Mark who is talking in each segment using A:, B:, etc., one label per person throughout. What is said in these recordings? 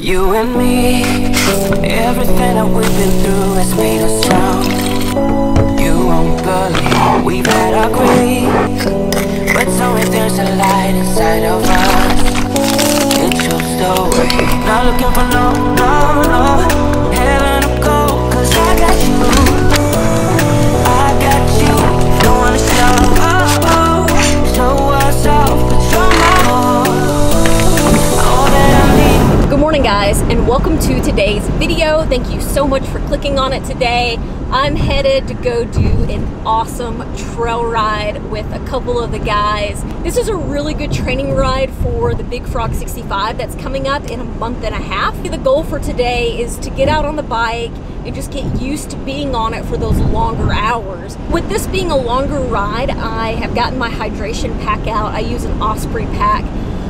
A: You and me, everything that we've been through has made us strong. You won't believe we've had our grief, but tell me there's a light inside of us. It shows the way. Not looking for no heaven or gold, 'cause I got you. I got you. Don't wanna show us off, but you're my all that I need.
B: Good morning, guys, and welcome to today's video. Thank you so much for clicking on it today. I'm headed to go do an awesome trail ride with a couple of the guys. This is a really good training ride for the Big Frog 65 that's coming up in a month and a half. The goal for today is to get out on the bike and just get used to being on it for those longer hours. With this being a longer ride, I have gotten my hydration pack out. I use an Osprey pack.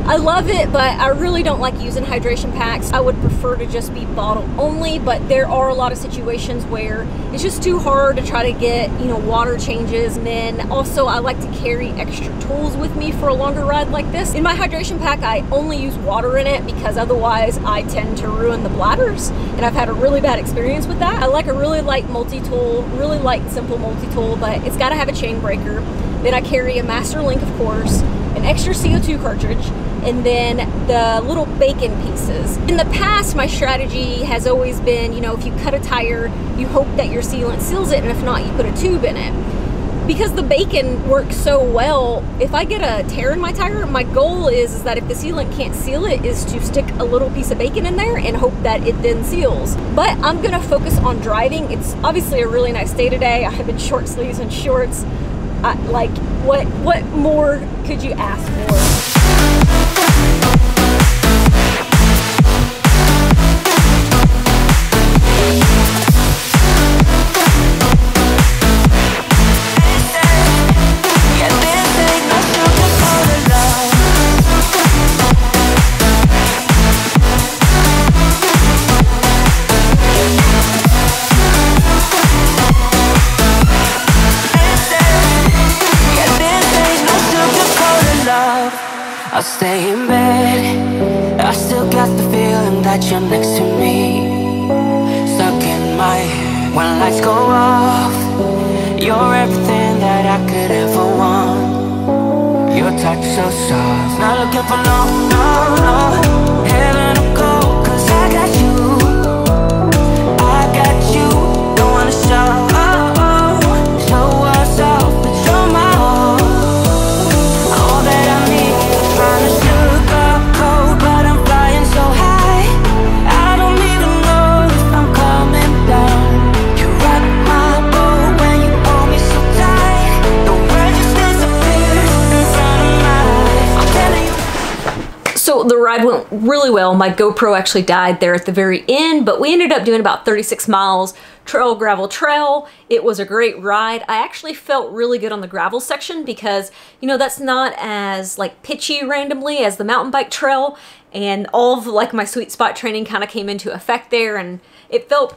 B: I love it, but I really don't like using hydration packs. I would prefer to just be bottle only, but there are a lot of situations where it's just too hard to try to get, water changes. And then also I like to carry extra tools with me for a longer ride like this. In my hydration pack, I only use water in it because otherwise I tend to ruin the bladders, and I've had a really bad experience with that. I like a really light multi-tool, really light, simple multi-tool, but it's gotta have a chain breaker. Then I carry a master link, of course, an extra CO2 cartridge, and then the little bacon pieces. In the past, my strategy has always been, if you cut a tire, you hope that your sealant seals it, and if not, you put a tube in it. Because the bacon works so well, if I get a tear in my tire, my goal is that if the sealant can't seal it, is to stick a little piece of bacon in there and hope that it then seals. But I'm gonna focus on driving. It's obviously a really nice day today. I have in short sleeves and shorts. What more could you ask for?
A: I'll stay in bed, I still got the feeling that you're next to me. Stuck in my head when lights go off. You're everything that I could ever want. Your touch so soft. Not looking for no heaven or gold, 'cause I got you. I got you. Don't wanna show us off, but you're my all that I need. Trying to sugarcoat, but I'm flying so high. I don't even know if I'm coming down. You rock my boat when you hold me so tight. The world just disappears in front of my eyes. I'm telling you.
B: So the ride went really well. My GoPro actually died there at the very end, but we ended up doing about 36 miles gravel trail. It was a great ride. I actually felt really good on the gravel section because, that's not as pitchy randomly as the mountain bike trail, and all of my sweet spot training kind of came into effect there, and it felt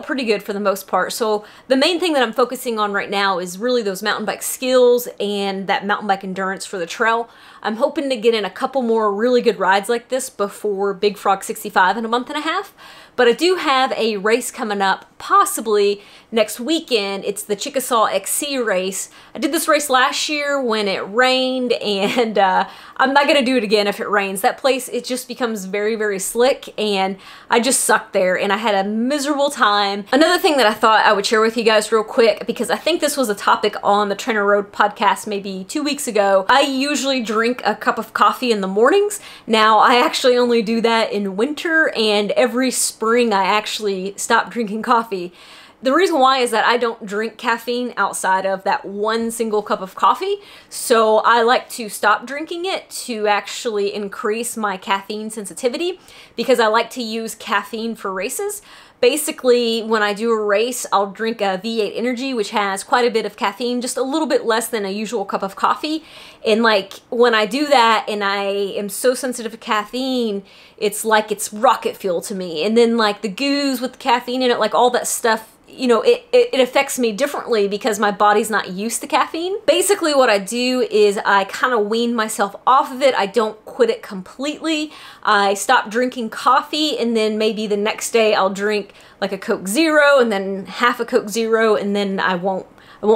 B: pretty good for the most part. So the main thing that I'm focusing on right now is really those mountain bike skills and that mountain bike endurance for the trail. I'm hoping to get in a couple more really good rides like this before Big Frog 65 in a month and a half. But I do have a race coming up possibly next weekend. It's the Chickasaw XC race. I did this race last year when it rained, and I'm not gonna do it again if it rains. That place, it just becomes very, very slick, and I just sucked there, and I had a miserable time. Another thing that I thought I would share with you guys real quick, because I think this was a topic on the Trainer Road podcast maybe 2 weeks ago. I usually drink a cup of coffee in the mornings. Now, I actually only do that in winter, and every spring I actually stop drinking coffee. The reason why is that I don't drink caffeine outside of that one single cup of coffee, so I like to stop drinking it to actually increase my caffeine sensitivity, because I like to use caffeine for races. Basically, when I do a race, I'll drink a V8 Energy, which has quite a bit of caffeine, just a little bit less than a usual cup of coffee. And when I do that and I am so sensitive to caffeine, it's like it's rocket fuel to me. And then the goos with the caffeine in it, all that stuff you know, it affects me differently because my body's not used to caffeine. Basically what I do is I kind of wean myself off of it. I don't quit it completely. I stop drinking coffee, and then maybe the next day I'll drink like a Coke Zero and then half a Coke Zero, and then I won't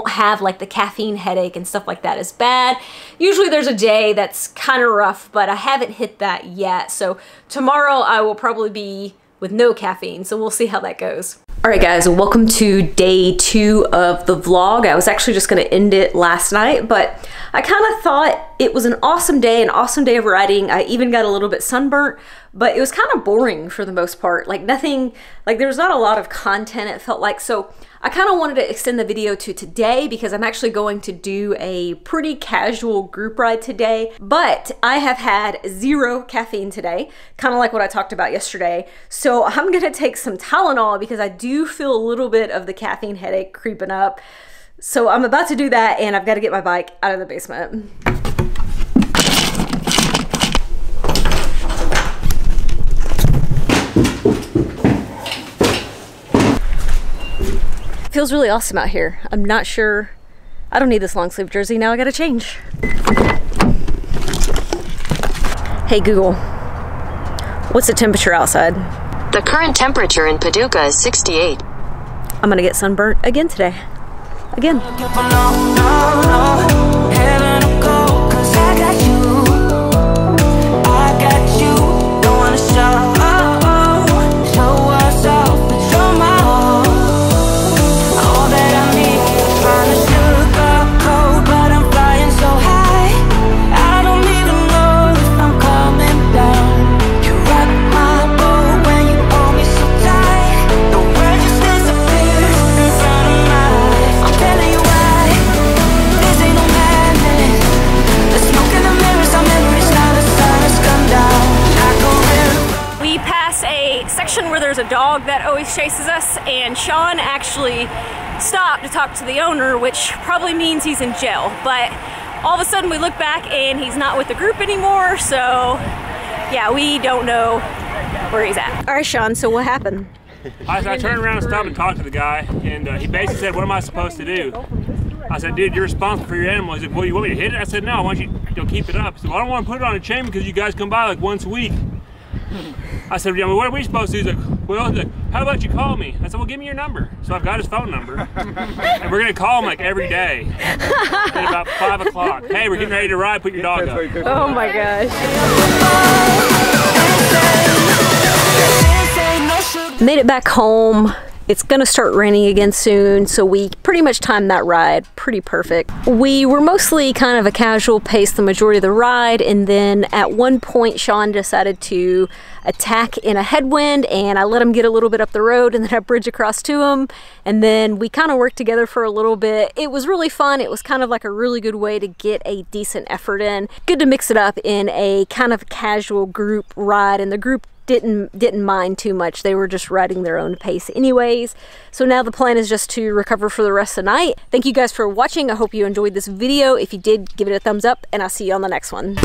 B: have like the caffeine headache and stuff like that as bad. Usually there's a day that's kind of rough, but I haven't hit that yet. So tomorrow I will probably be with no caffeine, so we'll see how that goes. All right guys, welcome to day 2 of the vlog. I was actually just gonna end it last night, but I kind of thought it was an awesome day of riding. I even got a little bit sunburnt, but it was kind of boring for the most part. Like nothing, like there was not a lot of content, it felt like. So I kind of wanted to extend the video to today because I'm actually going to do a pretty casual group ride today, but I have had 0 caffeine today, kind of like what I talked about yesterday. So I'm gonna take some Tylenol because I do feel a little bit of the caffeine headache creeping up. So I'm about to do that, and I've got to get my bike out of the basement. Feels really awesome out here. I'm not sure. I don't need this long sleeve jersey now. I gotta change. Hey Google, what's the temperature outside?
C: The current temperature in Paducah is 68.
B: I'm gonna get sunburnt again today. Again. Where there's a dog that always chases us, and Sean actually stopped to talk to the owner, which probably means he's in jail. But all of a sudden we look back and he's not with the group anymore, so yeah, we don't know where he's at. All right, Sean, so what happened?
D: I turned around and stopped and talked to the guy, and he basically said, what am I supposed to do? I said, dude, you're responsible for your animal. He said, well, you want me to hit it? I said, no, I want you to keep it up. He said, well, I don't want to put it on a chain because you guys come by like once a week. I said, yeah, well, what are we supposed to do? He's like, well, how about you call me? I said, well, give me your number. So I've got his phone number. And we're going to call him like every day at about 5 o'clock. Hey, we're getting ready to ride. Put your dog up.
B: Oh my gosh. Made it back home. It's gonna start raining again soon, so we pretty much timed that ride pretty perfect. We were mostly kind of a casual pace the majority of the ride, and then at one point Sean decided to attack in a headwind, and I let him get a little bit up the road, and then I bridge across to him, and then we kind of worked together for a little bit. It was really fun. It was kind of like a really good way to get a decent effort in. Good to mix it up in a kind of casual group ride, and the group didn't mind too much. They were just riding their own pace anyways. So now the plan is just to recover for the rest of the night. Thank you guys for watching. I hope you enjoyed this video. If you did, give it a thumbs up, and I'll see you on the next one.